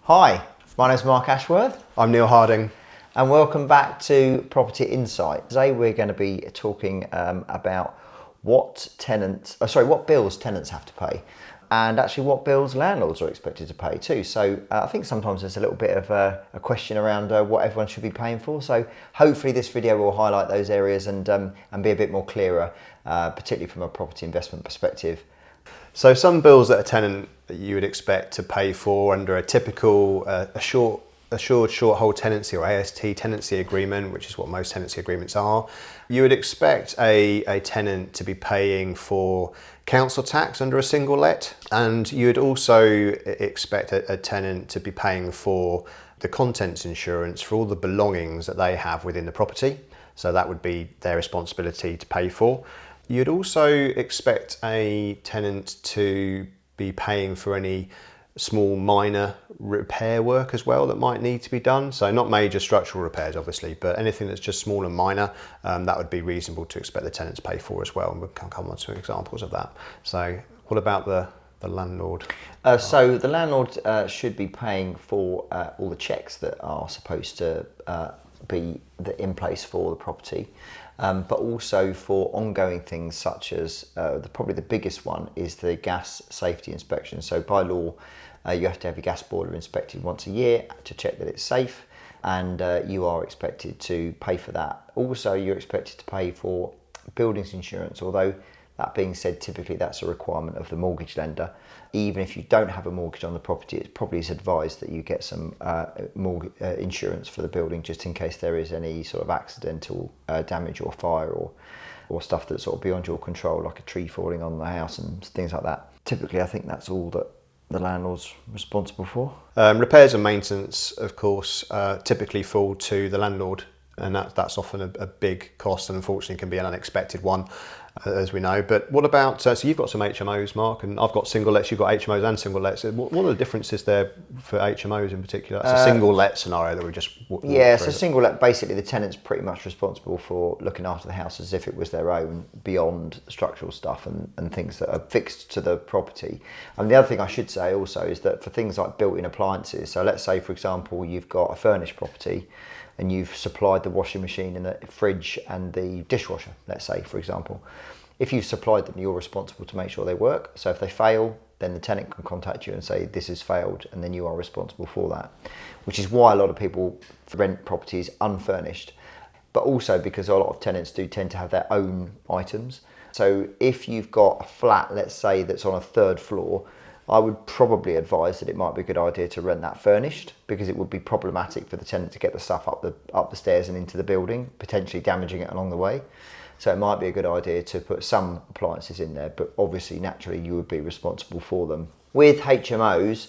Hi, my name is Mark Ashworth. I'm Neil Harding. And welcome back to Property Insight. Today we're going to be talking about what bills tenants have to pay, and actually what bills landlords are expected to pay too. So I think sometimes there's a little bit of a question around what everyone should be paying for. So hopefully this video will highlight those areas and be a bit more clearer, particularly from a property investment perspective. So some bills that a tenant you would expect to pay for under a typical assured short hold tenancy or AST tenancy agreement, which is what most tenancy agreements are, you would expect a tenant to be paying for council tax under a single let, and you would also expect a tenant to be paying for the contents insurance for all the belongings that they have within the property. So that would be their responsibility to pay for. You'd also expect a tenant to be paying for any small minor repair work as well that might need to be done. So not major structural repairs obviously, but anything that's just small and minor, that would be reasonable to expect the tenant to pay for as well. And we'll come on to some examples of that. So what about the landlord? So the landlord should be paying for all the checks that are supposed to be in place for the property. But also for ongoing things such as probably the biggest one is the gas safety inspection. So by law, you have to have your gas boiler inspected once a year to check that it's safe, and you are expected to pay for that. Also, you're expected to pay for buildings insurance, although that being said, typically that's a requirement of the mortgage lender. Even if you don't have a mortgage on the property, it probably is advised that you get some insurance for the building, just in case there is any sort of accidental damage or fire or stuff that's sort of beyond your control, like a tree falling on the house and things like that. Typically, I think that's all that the landlord's responsible for. Repairs and maintenance, of course, typically fall to the landlord, and that's often a big cost, and unfortunately can be an unexpected one, as we know. But what about, so you've got some HMOs, Mark, and I've got single lets, you've got HMOs and single lets. What are the differences there for HMOs in particular? That's a single let scenario that we just walked Yeah, through. so single let, basically the tenant's pretty much responsible for looking after the house as if it was their own, beyond structural stuff and things that are fixed to the property. And the other thing I should say also is that for things like built-in appliances, so let's say for example you've got a furnished property and you've supplied the washing machine and the fridge and the dishwasher, let's say for example. If you've supplied them, you're responsible to make sure they work. So if they fail, then the tenant can contact you and say this has failed, and then you are responsible for that, which is why a lot of people rent properties unfurnished, but also because a lot of tenants do tend to have their own items. So if you've got a flat, let's say, that's on a third floor, I would probably advise that it might be a good idea to rent that furnished, because it would be problematic for the tenant to get the stuff up the stairs and into the building, potentially damaging it along the way. So it might be a good idea to put some appliances in there, but obviously naturally you would be responsible for them. With HMOs,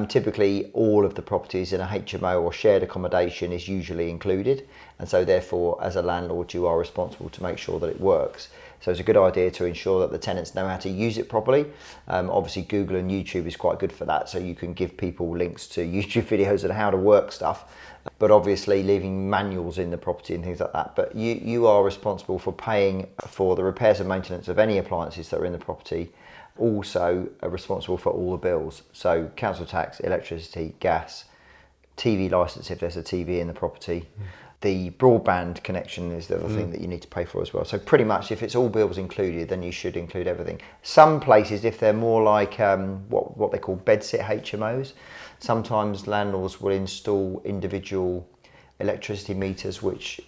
typically all of the properties in a HMO or shared accommodation is usually included, and so therefore as a landlord you are responsible to make sure that it works. So it's a good idea to ensure that the tenants know how to use it properly. Obviously Google and YouTube is quite good for that, so you can give people links to YouTube videos on how to work stuff, but obviously leaving manuals in the property and things like that. But you are responsible for paying for the repairs and maintenance of any appliances that are in the property. Also are responsible for all the bills, so council tax, electricity, gas, TV licence if there's a TV in the property. The broadband connection is the other thing that you need to pay for as well. So pretty much if it's all bills included, then you should include everything. Some places, if they're more like what they call bedsit HMOs, sometimes landlords will install individual electricity meters which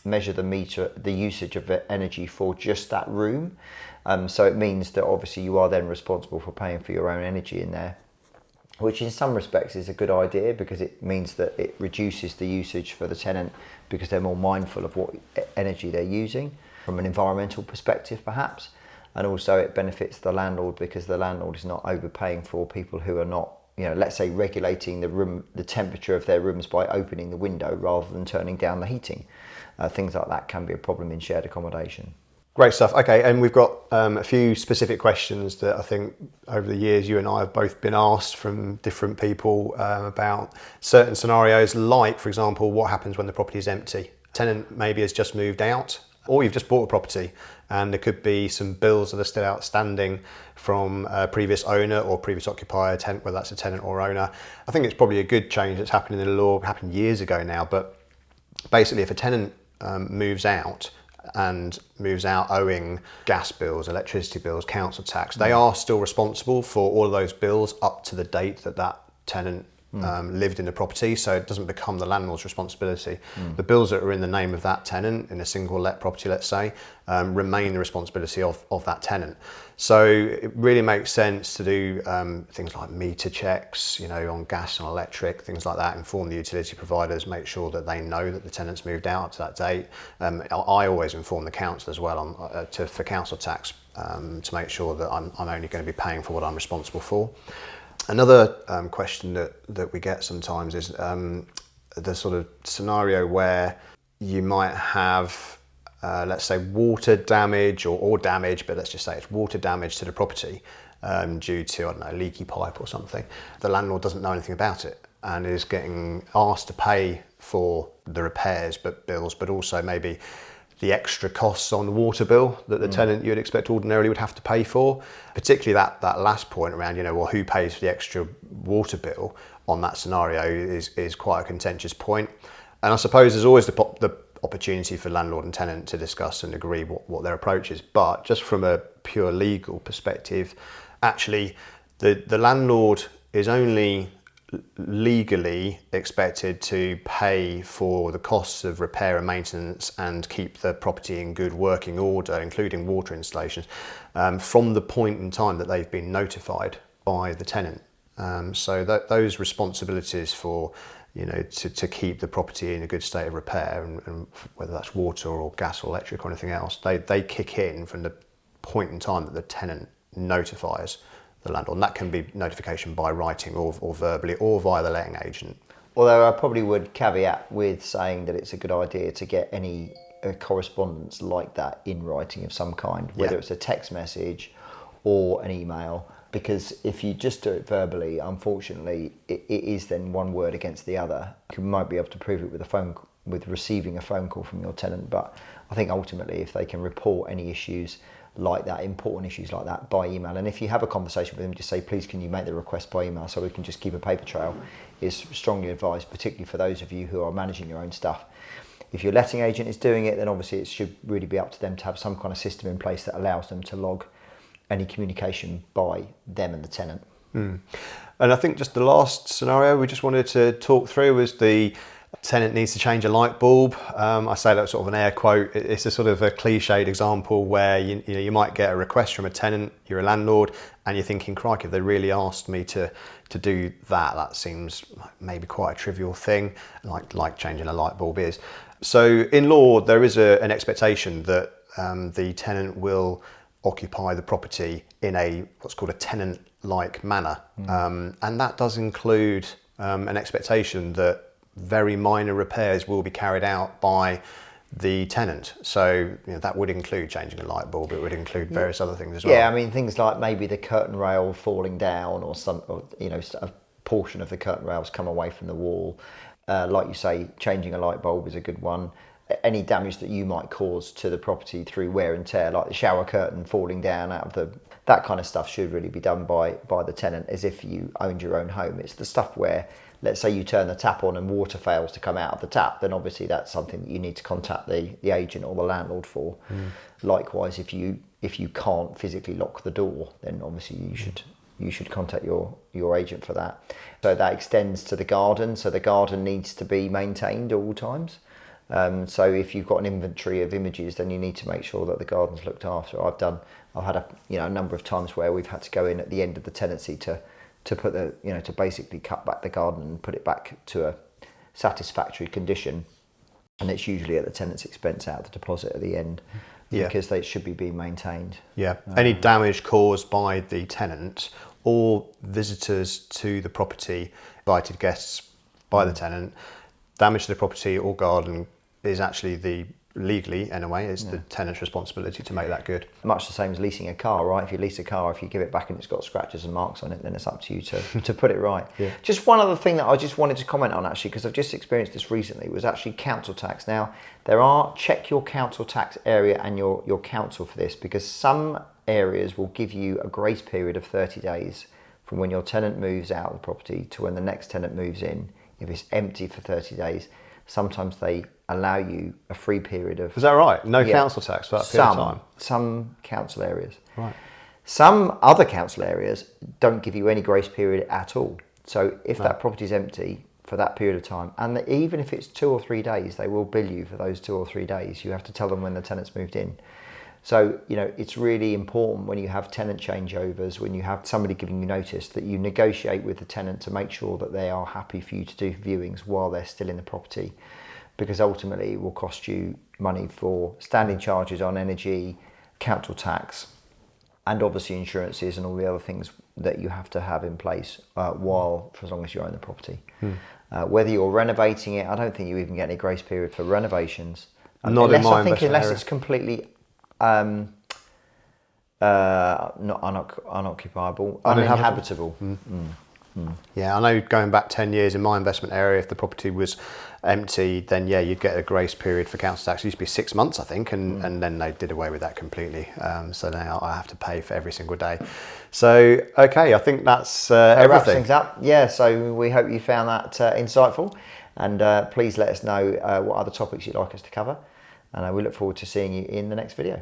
measure the usage of energy for just that room. So it means that obviously you are then responsible for paying for your own energy in there, which in some respects is a good idea because it means that it reduces the usage for the tenant because they're more mindful of what energy they're using from an environmental perspective perhaps. And also it benefits the landlord because the landlord is not overpaying for people who are not, let's say regulating the temperature of their rooms by opening the window rather than turning down the heating. Things like that can be a problem in shared accommodation. Great stuff. Okay, and we've got a few specific questions that I think over the years you and I have both been asked from different people about certain scenarios, like, for example, what happens when the property is empty? Tenant maybe has just moved out, or you've just bought a property and there could be some bills that are still outstanding from a previous owner or previous occupier, tenant, whether that's a tenant or owner. I think it's probably a good change that's happening in the law, happened years ago now, but basically if a tenant moves out owing gas bills, electricity bills, council tax, they are still responsible for all of those bills up to the date that that tenant lived in the property, so it doesn't become the landlord's responsibility. The bills that are in the name of that tenant in a single let property, let's say, remain the responsibility of that tenant. So it really makes sense to do things like meter checks, you know, on gas and electric, things like that, inform the utility providers, make sure that they know that the tenant's moved out up to that date. I always inform the council as well for council tax to make sure that I'm only going to be paying for what I'm responsible for. Another question that we get sometimes is the sort of scenario where you might have, let's say, water damage or damage, but let's just say it's water damage to the property due to, I don't know, a leaky pipe or something. The landlord doesn't know anything about it and is getting asked to pay for the repairs, bills, but also maybe the extra costs on the water bill that the tenant you'd expect ordinarily would have to pay for. Particularly that last point around, you know, well, who pays for the extra water bill on that scenario is quite a contentious point. And I suppose there's always the opportunity for landlord and tenant to discuss and agree what their approach is. But just from a pure legal perspective, actually, the landlord is only legally expected to pay for the costs of repair and maintenance and keep the property in good working order, including water installations, from the point in time that they've been notified by the tenant. So those responsibilities for, you know, to keep the property in a good state of repair, and whether that's water or gas or electric or anything else, they kick in from the point in time that the tenant notifies the landlord, and that can be notification by writing or verbally or via the letting agent. Although I probably would caveat with saying that it's a good idea to get any correspondence like that in writing of some kind, whether it's a text message or an email, because if you just do it verbally, unfortunately, it is then one word against the other. You might be able to prove it with receiving a phone call from your tenant, but I think ultimately if they can report any issues like that, important issues like that, by email, and if you have a conversation with them, just say, please can you make the request by email so we can just keep a paper trail, is strongly advised, particularly for those of you who are managing your own stuff. If your letting agent is doing it, then obviously it should really be up to them to have some kind of system in place that allows them to log any communication by them and the tenant. And I think just the last scenario we just wanted to talk through was the tenant needs to change a light bulb. I say that sort of an air quote. It's a sort of a cliched example where you might get a request from a tenant, you're a landlord, and you're thinking, crikey, if they really asked me to do that seems maybe quite a trivial thing, like changing a light bulb is. So in law, there is an expectation that the tenant will occupy the property in what's called a tenant-like manner. And that does include an expectation that very minor repairs will be carried out by the tenant. So that would include changing a light bulb. It would include various other things as well. Yeah, I mean things like maybe the curtain rail falling down, or a portion of the curtain rails come away from the wall. Like you say, changing a light bulb is a good one. Any damage that you might cause to the property through wear and tear, like the shower curtain falling down out of that kind of stuff should really be done by the tenant as if you owned your own home. It's the stuff where, let's say you turn the tap on and water fails to come out of the tap, then obviously that's something that you need to contact the agent or the landlord for. Likewise, if you can't physically lock the door, then obviously you should contact your agent for that. So that extends to the garden. So the garden needs to be maintained at all times. So if you've got an inventory of images, then you need to make sure that the garden's looked after. I've had a number of times where we've had to go in at the end of the tenancy to put to basically cut back the garden and put it back to a satisfactory condition, and it's usually at the tenant's expense out of the deposit at the end, because they should be being maintained. Any damage caused by the tenant or visitors to the property, invited guests by the tenant, damage to the property or garden is actually the legally anyway, it's the tenant's responsibility to make that good. Much the same as leasing a car, right? If you lease a car, if you give it back and it's got scratches and marks on it, then it's up to you to put it right. Yeah. Just one other thing that I just wanted to comment on, actually, because I've just experienced this recently, was actually council tax. Now, check your council tax area and your council for this, because some areas will give you a grace period of 30 days from when your tenant moves out of the property to when the next tenant moves in. If it's empty for 30 days, sometimes they allow you a free period of... Is that right? No council tax for that period of time? Some council areas. Right. Some other council areas don't give you any grace period at all. So if that property is empty for that period of time, and even if it's 2 or 3 days, they will bill you for those 2 or 3 days. You have to tell them when the tenant's moved in. So, it's really important when you have tenant changeovers, when you have somebody giving you notice, that you negotiate with the tenant to make sure that they are happy for you to do viewings while they're still in the property, because ultimately it will cost you money for standing charges on energy, council tax, and obviously insurances and all the other things that you have to have in place for as long as you own the property. Whether you're renovating it, I don't think you even get any grace period for renovations. Not in my investment area. It's completely not unoccupiable, uninhabitable. Yeah, I know, going back 10 years in my investment area, if the property was empty, then you'd get a grace period for council tax. It used to be 6 months, I think, and then they did away with that completely. So now I have to pay for every single day. So, okay, I think that's everything. Wraps things up. Yeah, so we hope you found that insightful, and please let us know what other topics you'd like us to cover, and we look forward to seeing you in the next video.